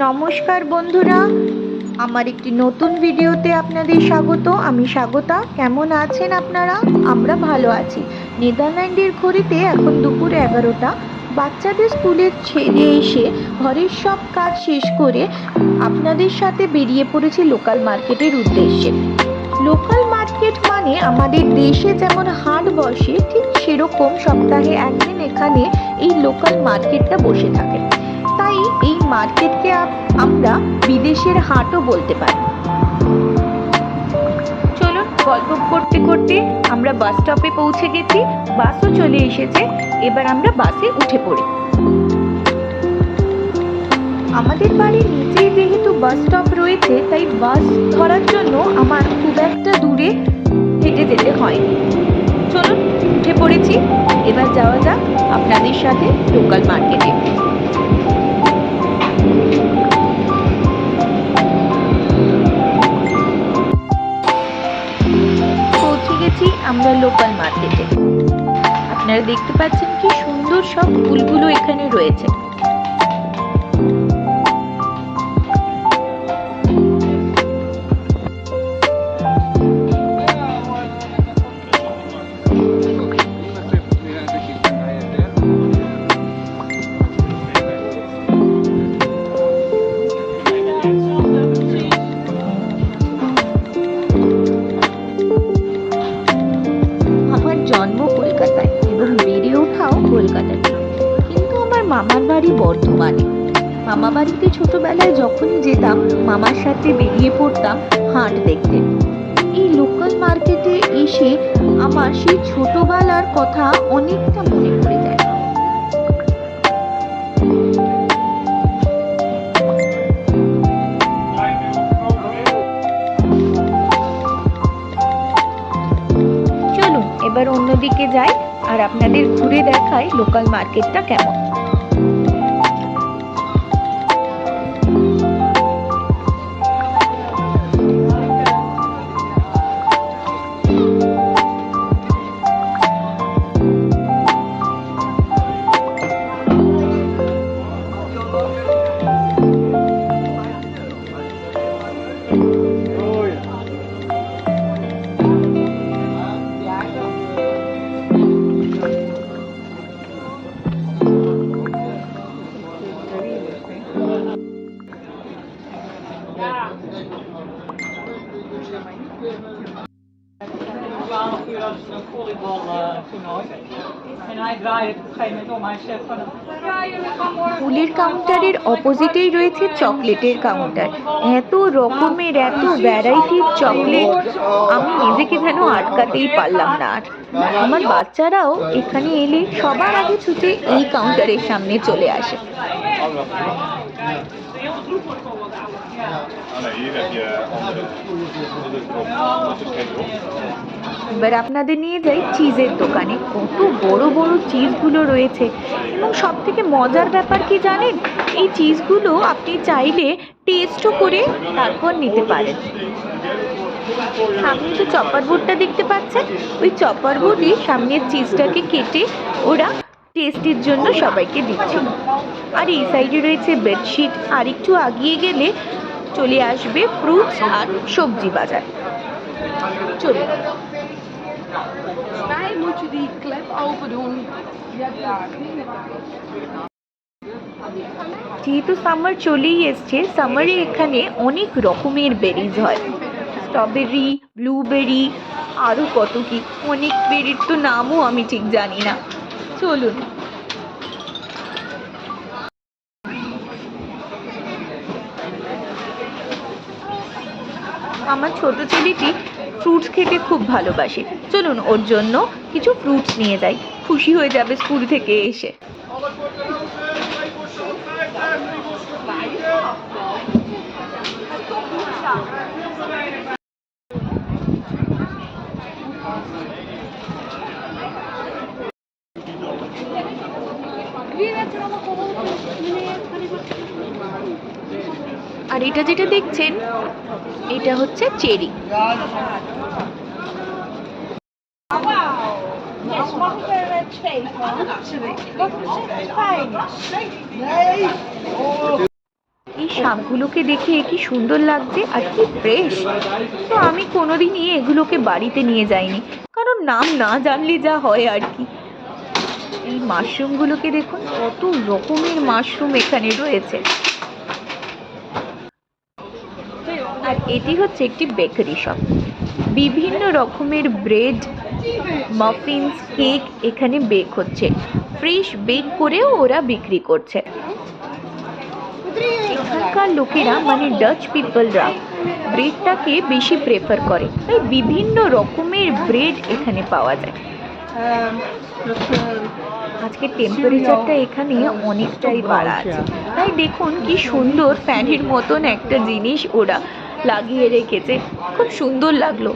নমস্কার বন্ধুরা, আমার একটি নতুন ভিডিওতে আপনাদের স্বাগত। আমি স্বাগতা। কেমন আছেন আপনারা? আমরা ভালো আছি। নেদারল্যান্ডের ঘড়িতে এখন দুপুর 11টা। বাচ্চাদের স্কুলে ছেড়ে এসে ঘরের সব কাজ শেষ করে আপনাদের সাথে বেরিয়ে পড়েছি লোকাল মার্কেটের উদ্দেশ্যে। লোকাল মার্কেট মানে আমাদের দেশে যেমন হাট বসে, ঠিক সেরকম সপ্তাহে একদিন এখানে এই লোকাল মার্কেটটা বসে থাকে। তাই এই মার্কেটকে আমরা বিদেশের হাটও বলতে পারি। চলুন, গল্প করতে করতে আমরা বাস স্টপে পৌঁছে গেছি। বাসও চলে এসেছে। এবার আমরা বাসে উঠে পড়ি। আমাদের বাড়ির নিচেই যেহেতু বাস স্টপ রয়েছে, তাই বাস ধরার জন্য আমার খুব একটা দূরে হেঁটে যেতে হয়নি। চলুন, উঠে পড়েছি। এবার যাওয়া যাক আপনাদের সাথে লোকাল মার্কেটে। পৌঁছে গেছি আমরা লোকাল মার্কেটে। আপনারা দেখতে পাচ্ছেন কি সুন্দর সব ফুলগুলো এখানে রয়েছে। জন্ম কলকাতায় এবং বেড়ে ওঠাও কলকাতাতে, কিন্তু আমার মামার বাড়ি বর্ধমানে। মামা বাড়িতে ছোটবেলায় যখনই যেতাম, মামার সাথে বেরিয়ে পড়তাম হাট দেখতে। এই লোকাল মার্কেটে এসে আমার সেই ছোটবেলার কথা অনেকটা মনে পড়ে যায়। চলুন এবার অন্যদিকে যাই আর আপনাদের ঘুরে দেখাই লোকাল মার্কেটটা কেমন। ফুলের কাউন্টারের অপোজিটেই রয়েছে চকলেটের কাউন্টার। এত রকমের, এত ভ্যারাইটির চকলেট, আমি নিজেকে যেন আটকাতেই পারলাম না। আর আমার বাচ্চারাও এখানে এলে সবার আগে ছুটে এই কাউন্টারের সামনে চলে আসে। এবার আপনাদের নিয়ে যাই চিজের দোকানে। কত বড় বড় চিজগুলো রয়েছে এবং সব থেকে মজার ব্যাপার কি জানেন, এই চিজগুলো আপনি চাইলে টেস্টও করে তারপর নিতে পারেন। সামনে যে চপার বোর্ডটা দেখতে পাচ্ছেন, ওই চপার বোর্ডে সামনের চিজটাকে কেটে ওরা টেস্টের জন্য সবাইকে দিচ্ছিল। আর এই সাইডে রয়েছে বেডশিট। আর একটু আগিয়ে গেলে চলে আসবে ফ্রুটস আর সবজি বাজার। চলুন। যেহেতু সামার চলেই এসছে, সামারে এখানে অনেক রকমের বেরিজ হয়। স্ট্রবেরি, ব্লুবেরি, আরও কত কি, অনেক বেরির তো নামও আমি ঠিক জানি না। চলুন। আমার ছোট ছেলেটি ফ্রুটস খেতে খুব ভালোবাসে। চলুন ওর জন্য কিছু ফ্রুটস নিয়ে যাই, খুশি হয়ে যাবে স্কুল থেকে এসে। আর এটা যেটা দেখছেন, এটা হচ্ছে চেরি। এই শাকগুলোকে দেখে কি সুন্দর লাগছে আর কি ফ্রেশ। তো আমি কোনোদিনই এগুলোকে বাড়িতে নিয়ে যাইনি, কারণ নাম না জানলে যা হয় আর কি। এই মাশরুমগুলোকে দেখুন, কত রকমের মাশরুম এখানে রয়েছে। আর এটি হচ্ছে একটি বেকারি শপ। বিভিন্ন রকমের ব্রেড, মাফিনস, কেক এখানে বেক হচ্ছে। ফ্রেশ বেক করেও ওরা বিক্রি করছে। এখানকার লোকেরা মানে ডাচ পিপলরা ব্রেডটাকে বেশি প্রেফার করে, তাই বিভিন্ন রকমের ব্রেড এখানে পাওয়া যায়। আজকে টেম্পারেচারটা এখানে অনেকটাই বাড়া আছে, তাই দেখুন কি সুন্দর ফ্যানের মতন একটা জিনিস ওরা লাগিয়ে রেখেছে, খুব সুন্দর লাগলো।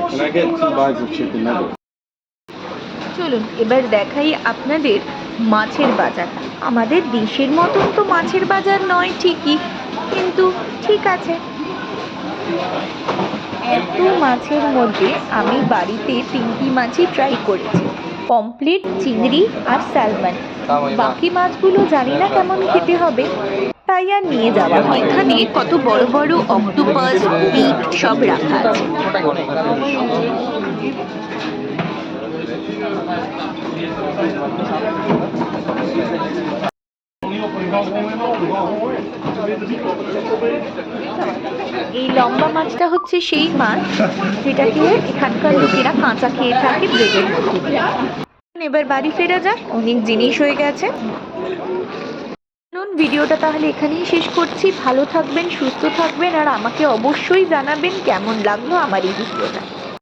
Can I get 2 bags of chicken nuggets? চলুন এবার দেখাই আপনাদের মাছের বাজারটা। আমাদের দেশের মতন তো মাছের বাজার নয় ঠিকই, কিন্তু ঠিক আছে। এত মাছের মধ্যে আমি বাড়িতে 3টি মাছই ট্রাই করেছি, পমফ্রেট, চিংড়ি আর স্যালমন। বাকি মাছগুলো জানি না কেমন খেতে হবে, তাই আর নিয়ে যাওয়া হয়। এখানে কত বড় বড় অক্টোপাস, পিট সব রাখা আছে। এই লম্বা মাছটা হচ্ছে সেই মাছ যেটাকে এখানকার লোকেরা কাঁচা খেয়ে থাকে ব্রেডের মধ্যে দিয়ে। এবার বাড়ি ফেরা যাক, অনেক জিনিস হয়ে গেছে। ভিডিওটা তাহলে এখানেই শেষ করছি। ভালো থাকবেন, সুস্থ থাকবেন, আর আমাকে অবশ্যই জানাবেন কেমন লাগলো আমার এই ভিডিওটা।